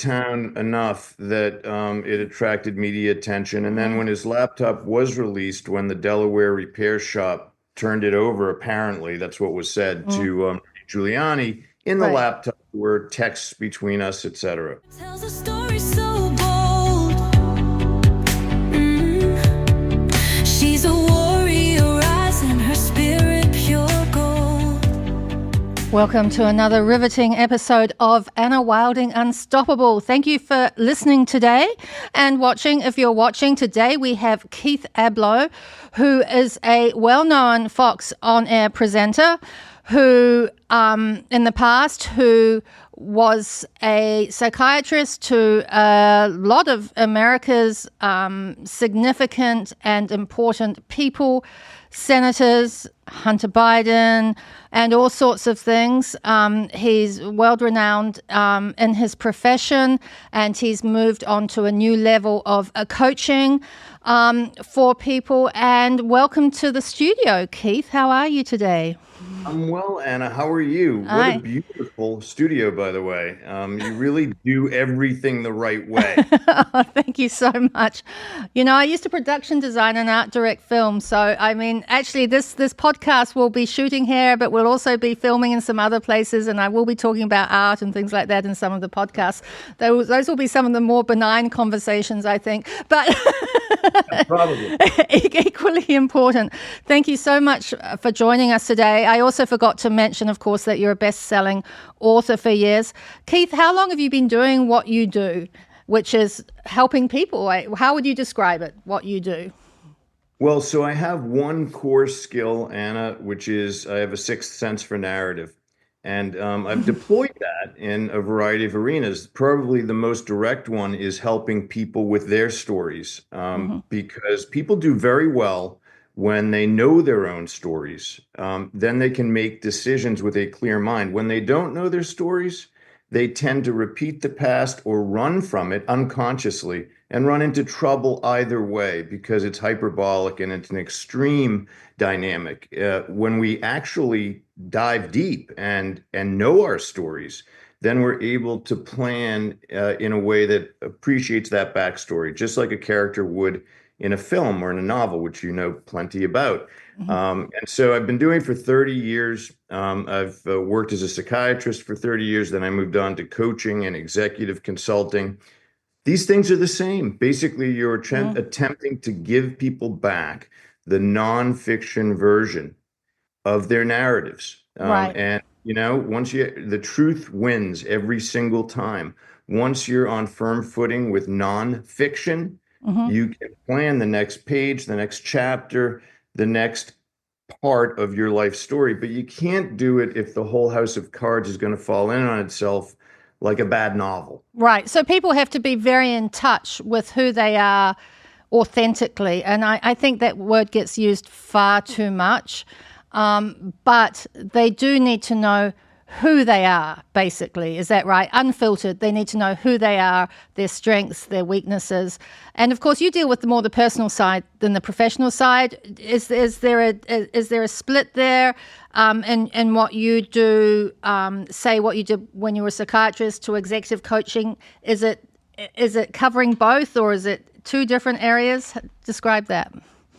town enough that it attracted media attention. And then when his laptop was released, when the Delaware repair shop turned it over, apparently, that's what was said Mm. to Giuliani, in the Right. laptop were texts between us, etc. Tells a story so bold. She's a warrior, rising her spirit pure gold. Welcome to another riveting episode of Anna Wilding Unstoppable. Thank you for listening today and watching. If you're watching today, we have Keith Ablow, who is a well-known Fox on-air presenter who, in the past, who was a psychiatrist to a lot of America's significant and important people, senators, Hunter Biden, and all sorts of things. He's world-renowned in his profession, and he's moved on to a new level of coaching for people. And welcome to the studio, Keith. How are you today? I'm well, Anna. How are you? What Hi. a beautiful studio, by the way. You really do everything the right way. Oh, thank you so much. You know, I used to production design and art direct film. So, I mean, actually, this podcast will be shooting here, but we'll also be filming in some other places. And I will be talking about art and things like that in some of the podcasts. Those will be some of the more benign conversations, I think. But Probably. equally important. Thank you so much for joining us today. I also forgot to mention, of course, that you're a best-selling author for years. Keith, how long have you been doing what you do, which is helping people? How would you describe it, what you do? Well, so I have one core skill, Anna, which is I have a sixth sense for narrative. And I've deployed that in a variety of arenas. Probably the most direct one is helping people with their stories, because people do very well when they know their own stories. Then they can make decisions with a clear mind. When they don't know their stories, they tend to repeat the past or run from it unconsciously and run into trouble either way because it's hyperbolic and it's an extreme dynamic. When we actually dive deep and know our stories, then we're able to plan in a way that appreciates that backstory, just like a character would in a film or in a novel, which you know plenty about. And so I've been doing it for 30 years. I've worked as a psychiatrist for 30 years. Then I moved on to coaching and executive consulting. These things are the same. Basically, you're attempting to give people back the nonfiction version of their narratives. Right. And, you know, the truth wins every single time. Once you're on firm footing with nonfiction, you can plan the next page, the next chapter, the next part of your life story. But you can't do it if the whole house of cards is going to fall in on itself like a bad novel. Right. So people have to be very in touch with who they are authentically. And I think that word gets used far too much. But they do need to know who they are, basically. Is that right? Unfiltered. They need to know who they are, their strengths, their weaknesses. And of course, you deal with the more the personal side than the professional side. Is there a split there in what you do, say what you did when you were a psychiatrist to executive coaching? Is it covering both, or is it two different areas? Describe that.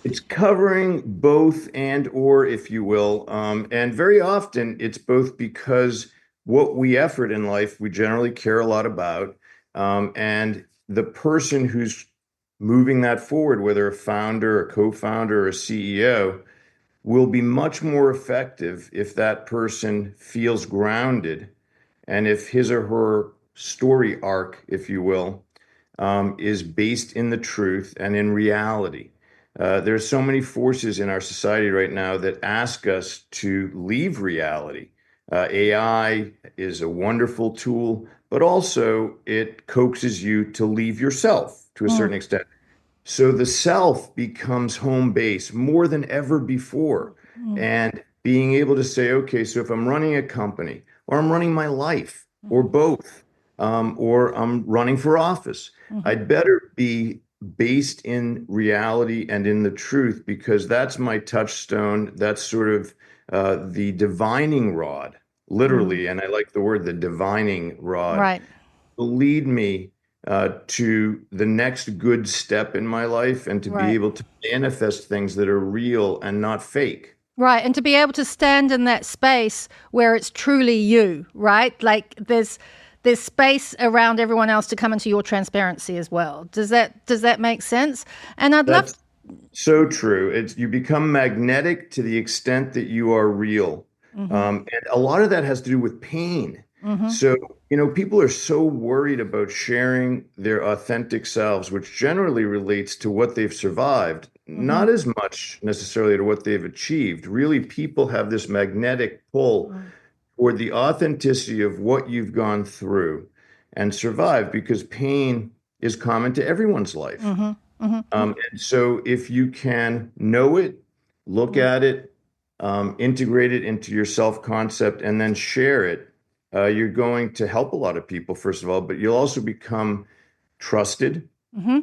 It's covering both and or, if you will. And very often it's both because what we effort in life, we generally care a lot about. And the person who's moving that forward, whether a founder, a co-founder, or a CEO, will be much more effective if that person feels grounded and if his or her story arc, if you will, is based in the truth and in reality. There are so many forces in our society right now that ask us to leave reality. AI is a wonderful tool, but also it coaxes you to leave yourself to a certain extent. So the self becomes home base more than ever before. And being able to say, okay, so if I'm running a company or I'm running my life or both, or I'm running for office, I'd better be based in reality and in the truth, because that's my touchstone. That's sort of the divining rod, literally. And I like the word, the divining rod. Right. will lead me to the next good step in my life and to be Right. able to manifest things that are real and not fake. Right. And to be able to stand in that space where it's truly you, right? Like there's space around everyone else to come into your transparency as well. Does that make sense? And I'd love That's so true. It's you become magnetic to the extent that you are real. mm-hmm, And a lot of that has to do with pain. mm-hmm, So, people are so worried about sharing their authentic selves, which generally relates to what they've survived, mm-hmm, not as much necessarily to what they've achieved. Really, people have this magnetic pull toward the authenticity of what you've gone through and survived because pain is common to everyone's life. mm-hmm, mm-hmm, And so if you can know it, look mm-hmm. at it, integrate it into your self-concept, and then share it, you're going to help a lot of people, first of all, but you'll also become trusted, Mm-hmm.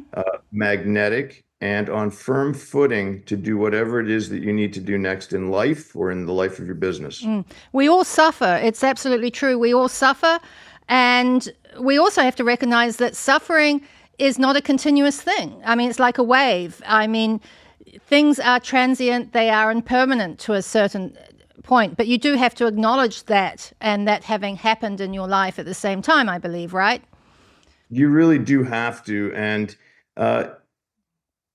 magnetic, and on firm footing to do whatever it is that you need to do next in life or in the life of your business. We all suffer. It's absolutely true. We all suffer. And we also have to recognize that suffering is not a continuous thing. I mean, it's like a wave. I mean, things are transient, they are impermanent to a certain point, but you do have to acknowledge that and that having happened in your life at the same time, I believe, right? You really do have to. And uh,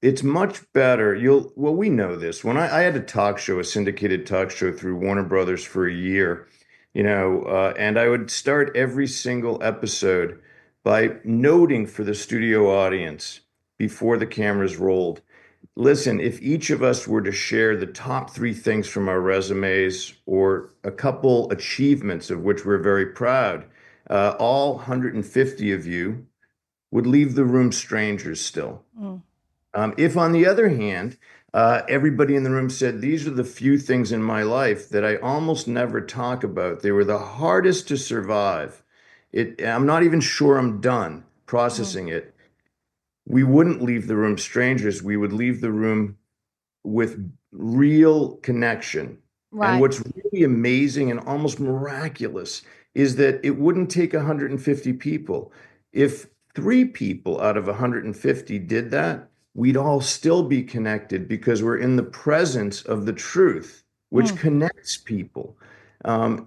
it's much better. Well, we know this. When I had a talk show, a syndicated talk show through Warner Brothers for a year, and I would start every single episode by noting for the studio audience before the cameras rolled. Listen, if each of us were to share the top three things from our resumes or a couple achievements of which we're very proud, all 150 of you would leave the room strangers still. Mm. If, on the other hand, everybody in the room said, these are the few things in my life that I almost never talk about. They were the hardest to survive. I'm not even sure I'm done Mm. processing it. We wouldn't leave the room strangers. We would leave the room with real connection. And Right. what's really amazing and almost miraculous is that it wouldn't take 150 people. If three people out of 150 did that, we'd all still be connected because we're in the presence of the truth, which Mm. connects people.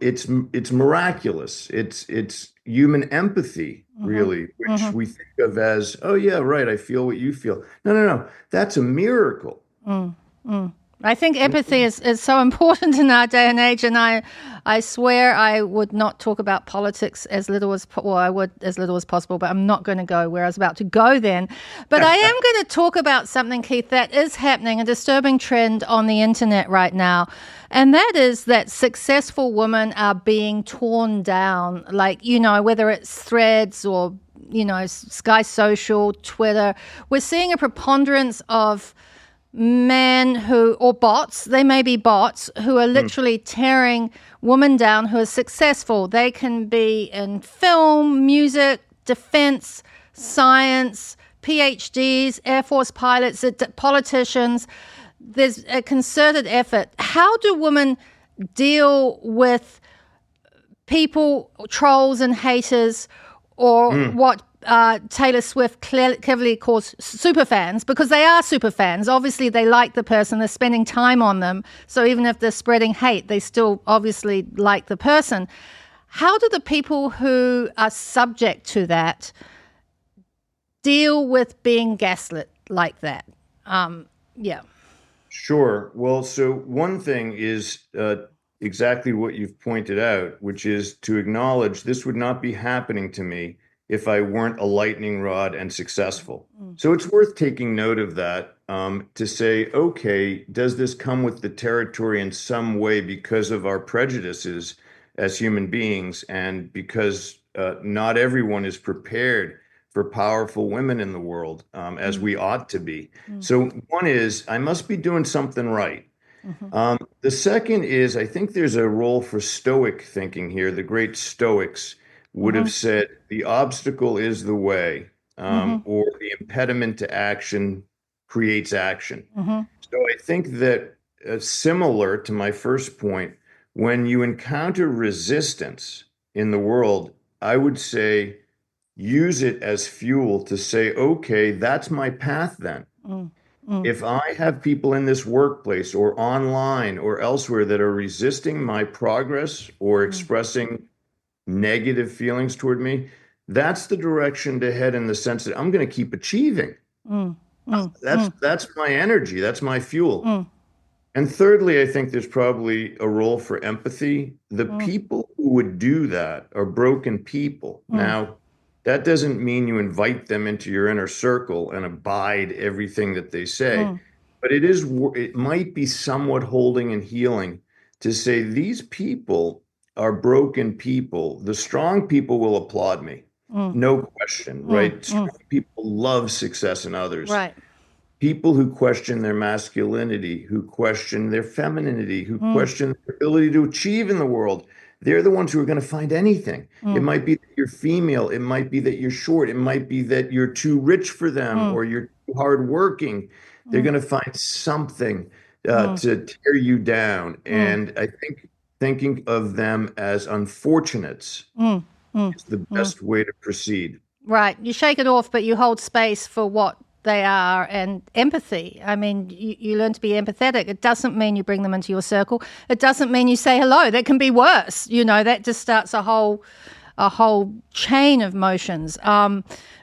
It's miraculous. It's human empathy, Mm-hmm. really, which Mm-hmm. we think of as, oh yeah, right, I feel what you feel. No, no, no. That's a miracle. Mm. Mm. I think empathy is so important in our day and age, and I swear I would not talk about politics as little as well, I would as little as possible, but I'm not going to go where I was about to go then. But I am going to talk about something, Keith, that is happening, a disturbing trend on the internet right now, and that is that successful women are being torn down, like, whether it's Threads or, Sky Social, Twitter. We're seeing a preponderance of men or bots, they may be bots, who are literally tearing women down who are successful. They can be in film, music, defense, science, PhDs, Air Force pilots, politicians. There's a concerted effort. How do women deal with people, trolls and haters, or what Taylor Swift cleverly calls super fans, because they are super fans. Obviously, they like the person, they're spending time on them. So even if they're spreading hate, they still obviously like the person. How do the people who are subject to that deal with being gaslit like that? Yeah. Sure. Well, so one thing is exactly what you've pointed out, which is to acknowledge this would not be happening to me if I weren't a lightning rod and successful. So it's worth taking note of that to say, okay, does this come with the territory in some way because of our prejudices as human beings and because not everyone is prepared for powerful women in the world as we ought to be. So one is I must be doing something right. Mm-hmm. The second is I think there's a role for Stoic thinking here. The great Stoics would Mm-hmm. have said the obstacle is the way, Mm-hmm. or the impediment to action creates action. Mm-hmm. So I think that similar to my first point, when you encounter resistance in the world, I would say use it as fuel to say, okay, that's my path then. Mm, mm, If I have people in this workplace or online or elsewhere that are resisting my progress or mm, expressing negative feelings toward me, that's the direction to head in the sense that I'm going to keep achieving. mm, mm, That's mm, that's my energy, that's my fuel. mm, And thirdly, I think there's probably a role for empathy. The mm, people who would do that are broken people. mm, Now, that doesn't mean you invite them into your inner circle and abide everything that they say, mm, but it might be somewhat holding and healing to say these people are broken people. The strong people will applaud me. mm, No question, mm, right? mm. Strong people love success in others. Right. People who question their masculinity, who question their femininity, who Mm, question their ability to achieve in the world, they're the ones who are going to find anything. It mm, might be that you're female, it might be that you're short, it might be that you're too rich for them mm, or you're too hardworking. They're mm, going to find something mm, to tear you down. mm, And I think thinking of them as unfortunates mm, mm, is the mm. best way to proceed. Right. You shake it off, but you hold space for what they are and empathy. I mean, you learn to be empathetic. It doesn't mean you bring them into your circle. It doesn't mean you say hello. That can be worse. That just starts a whole chain of motions.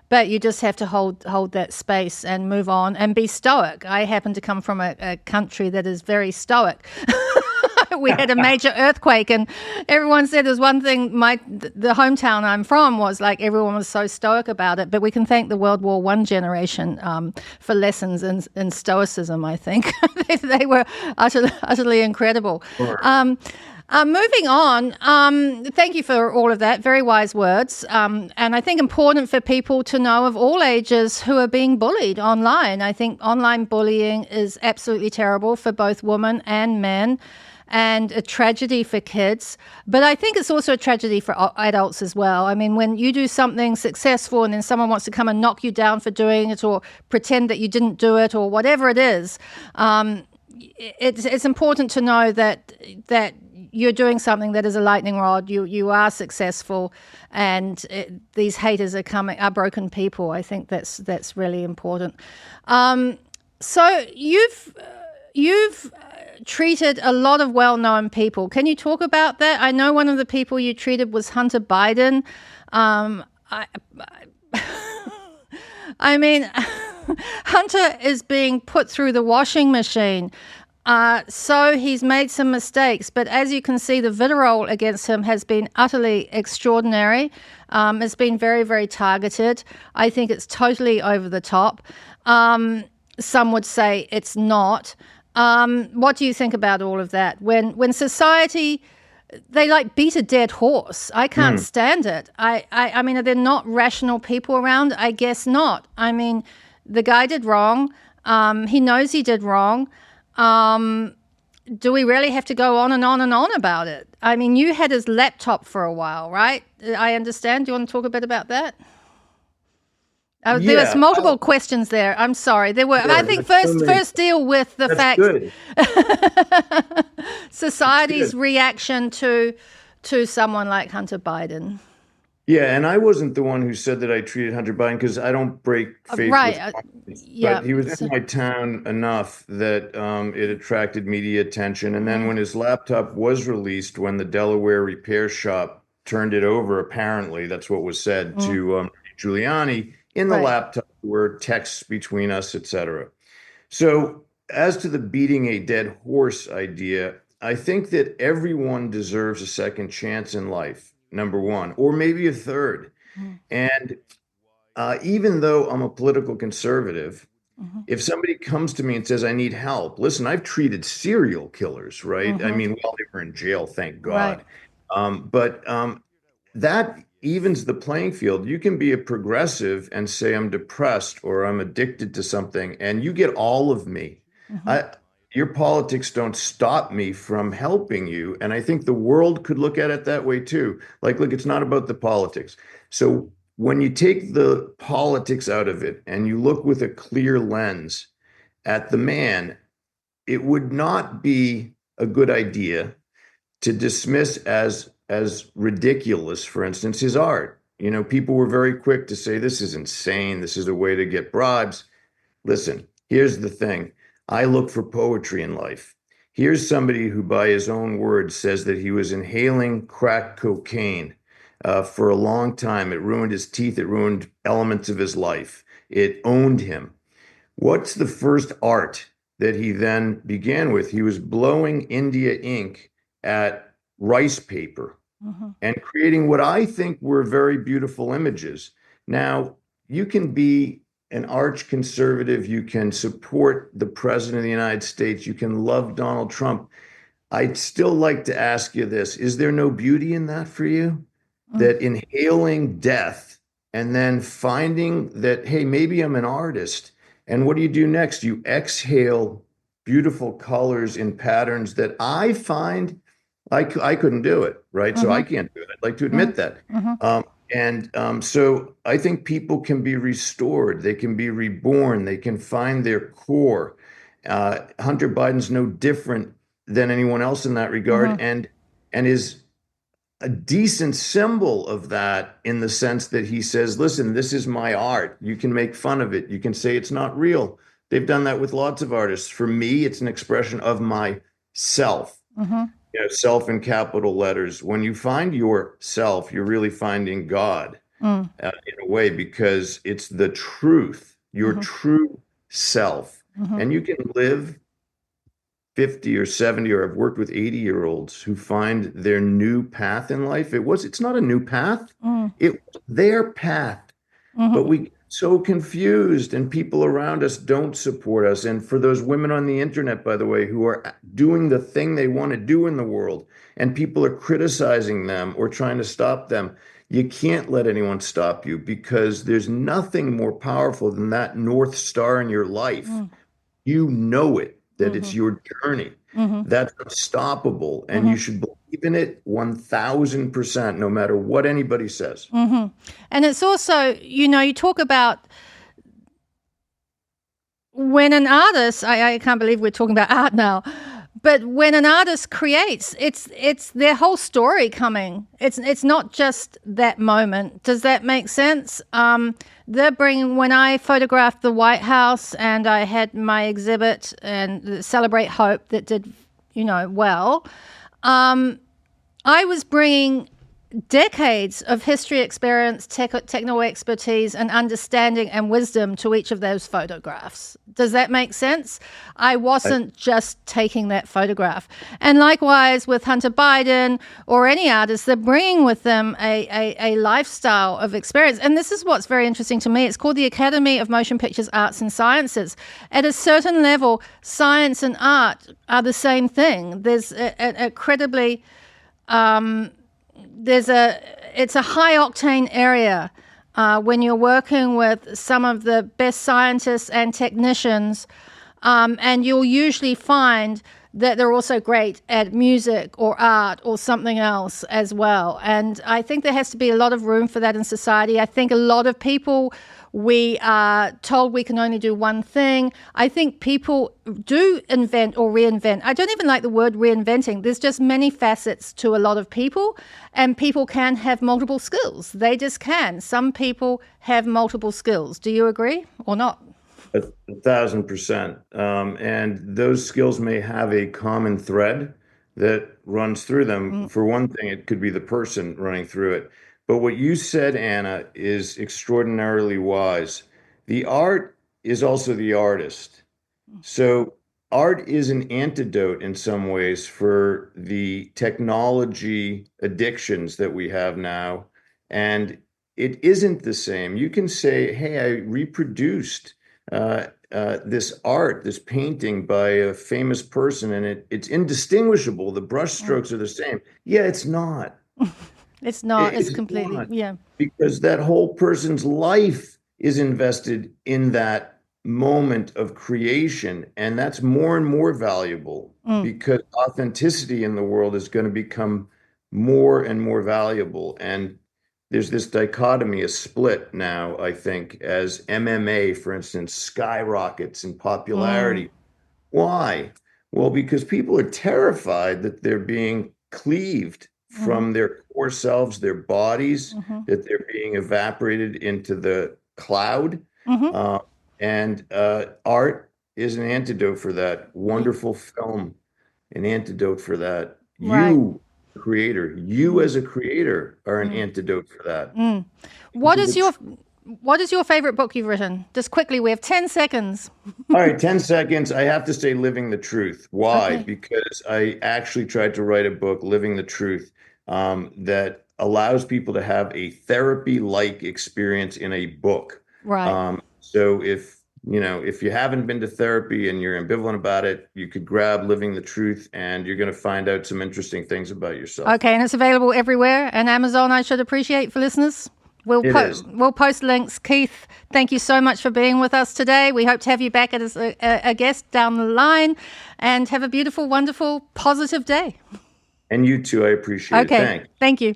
But you just have to hold that space and move on and be stoic. I happen to come from a country that is very stoic. We had a major earthquake, and everyone said there's one thing. The hometown I'm from was like everyone was so stoic about it. But we can thank the World War I generation for lessons in stoicism. I think they were utterly incredible. Sure. Moving on, thank you for all of that. Very wise words. And I think important for people to know of all ages who are being bullied online. I think online bullying is absolutely terrible for both women and men, and a tragedy for kids. But I think it's also a tragedy for adults as well. I mean, when you do something successful and then someone wants to come and knock you down for doing it or pretend that you didn't do it or whatever it is, it's important to know that you're doing something that is a lightning rod. You are successful, and these haters are broken people. I think that's really important. So you've treated a lot of well-known people. Can you talk about that? I know one of the people you treated was Hunter Biden. I mean, Hunter is being put through the washing machine. So he's made some mistakes, but as you can see, the vitriol against him has been utterly extraordinary. It's been very, very targeted. I think it's totally over the top. Some would say it's not. What do you think about all of that? When society, they like beat a dead horse. I can't stand it. I mean, are there not rational people around? I guess not. I mean, the guy did wrong. He knows he did wrong. Do we really have to go on and on and on about it? I mean, you had his laptop for a while, right? I understand. Do you want to talk a bit about that? There was Yeah, multiple questions there. I'm sorry. There were. sure. I think That's so many. first deal with the That's fact good. society's Good. reaction to someone like Hunter Biden. Yeah, and I wasn't the one who said that I treated Hunter Biden because I don't break faith Right. with companies. Yeah. But he was in my town enough that it attracted media attention. And then when his laptop was released, when the Delaware repair shop turned it over, apparently, that's what was said to Giuliani, in the Right. laptop were texts between us, etc. So as to the beating a dead horse idea, I think that everyone deserves a second chance in life, number one, or maybe a third. And even though I'm a political conservative, if somebody comes to me and says, I need help, listen, I've treated serial killers, right? I mean, while they were in jail, thank Right. God. But that evens the playing field. You can be a progressive and say, I'm depressed or I'm addicted to something, and you get all of me. Your politics don't stop me from helping you. And I think the world could look at it that way too. Like, look, it's not about the politics. So when you take the politics out of it and you look with a clear lens at the man, it would not be a good idea to dismiss as ridiculous, for instance, his art. People were very quick to say, this is insane. This is a way to get bribes. Listen, here's the thing. I look for poetry in life. Here's somebody who, by his own words, says that he was inhaling crack cocaine for a long time. It ruined his teeth. It ruined elements of his life. It owned him. What's the first art that he then began with? He was blowing India ink at rice paper and creating what I think were very beautiful images. Now, you can be an arch conservative, you can support the president of the United States, you can love Donald Trump. I'd still like to ask you this. Is there no beauty in that for you? That inhaling death and then finding that, hey, maybe I'm an artist. And what do you do next? You exhale beautiful colors in patterns that I find I couldn't do it, right? So I can't do it. I'd like to admit that. So I think people can be restored. They can be reborn. They can find their core. Hunter Biden's no different than anyone else in that regard, and is a decent symbol of that in the sense that he says, listen, this is my art. You can make fun of it. You can say it's not real. They've done that with lots of artists. For me, it's an expression of myself. Self in capital letters. When you find yourself, you're really finding God in a way, because it's the truth, your true self. And you can live 50 or 70, or I've worked with 80-year-olds who find their new path in life. It's not a new path. It was their path. But we get so confused, and people around us don't support us. And for those women on the internet, by the way, who are doing the thing they want to do in the world, and people are criticizing them or trying to stop them, you can't let anyone stop you, because there's nothing more powerful than that North Star in your life. You know it, that it's your journey. That's unstoppable. And you should believe in it 1000%, no matter what anybody says. And it's also, you talk about when an artist, I can't believe we're talking about art now, but when an artist creates, it's their whole story coming. It's not just that moment. Does that make sense? When I photographed the White House and I had my exhibit and Celebrate Hope that did, well, I was bringing decades of history experience, technical expertise, and understanding and wisdom to each of those photographs. Does that make sense? I wasn't just taking that photograph. And likewise with Hunter Biden or any artist, they're bringing with them a lifestyle of experience. And this is what's very interesting to me. It's called the Academy of Motion Pictures Arts and Sciences. At a certain level, science and art are the same thing. There's a incredibly... it's a high octane area when you're working with some of the best scientists and technicians, and you'll usually find that they're also great at music or art or something else as well. And I think there has to be a lot of room for that in society. I think a lot of people, we are told we can only do one thing. I think people do invent or reinvent. I don't even like the word reinventing. There's just many facets to a lot of people, and people can have multiple skills. They just can. Some people have multiple skills. Do you agree or not? 1000%. And those skills may have a common thread that runs through them. For one thing, it could be the person running through it. But what you said, Anna, is extraordinarily wise. The art is also the artist. So art is an antidote in some ways for the technology addictions that we have now. And it isn't the same. You can say, hey, I reproduced this art, this painting by a famous person, and it's indistinguishable. The brushstrokes are the same. Yeah, it's not. It's not. It's completely, not. yeah. Because that whole person's life is invested in that moment of creation, and that's more and more valuable because authenticity in the world is going to become more and more valuable. And there's this dichotomy, a split now, I think, as MMA, for instance, skyrockets in popularity. Why? Well, because people are terrified that they're being cleaved from their core selves, their bodies, that they're being evaporated into the cloud. And art is an antidote for that. Wonderful film, an antidote for that. Right. You as a creator are an antidote for that. What is your favorite book you've written? Just quickly, we have 10 seconds. All right, 10 seconds. I have to say Living the Truth. Why? Okay. Because I actually tried to write a book, Living the Truth, that allows people to have a therapy-like experience in a book. Right. So if you haven't been to therapy and you're ambivalent about it, you could grab Living the Truth and you're going to find out some interesting things about yourself. Okay, and it's available everywhere. And Amazon, I should appreciate for listeners. We'll post links. Keith, thank you so much for being with us today. We hope to have you back as a guest down the line. And have a beautiful, wonderful, positive day. And you too. I appreciate it. Thanks. Thank you.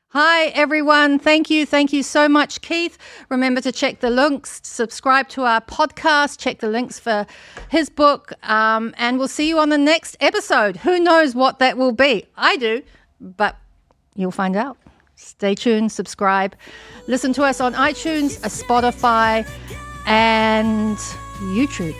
Hi, everyone. Thank you. Thank you so much, Keith. Remember to check the links, subscribe to our podcast, check the links for his book, and we'll see you on the next episode. Who knows what that will be? I do, but you'll find out. Stay tuned, subscribe. Listen to us on iTunes, Spotify, and YouTube.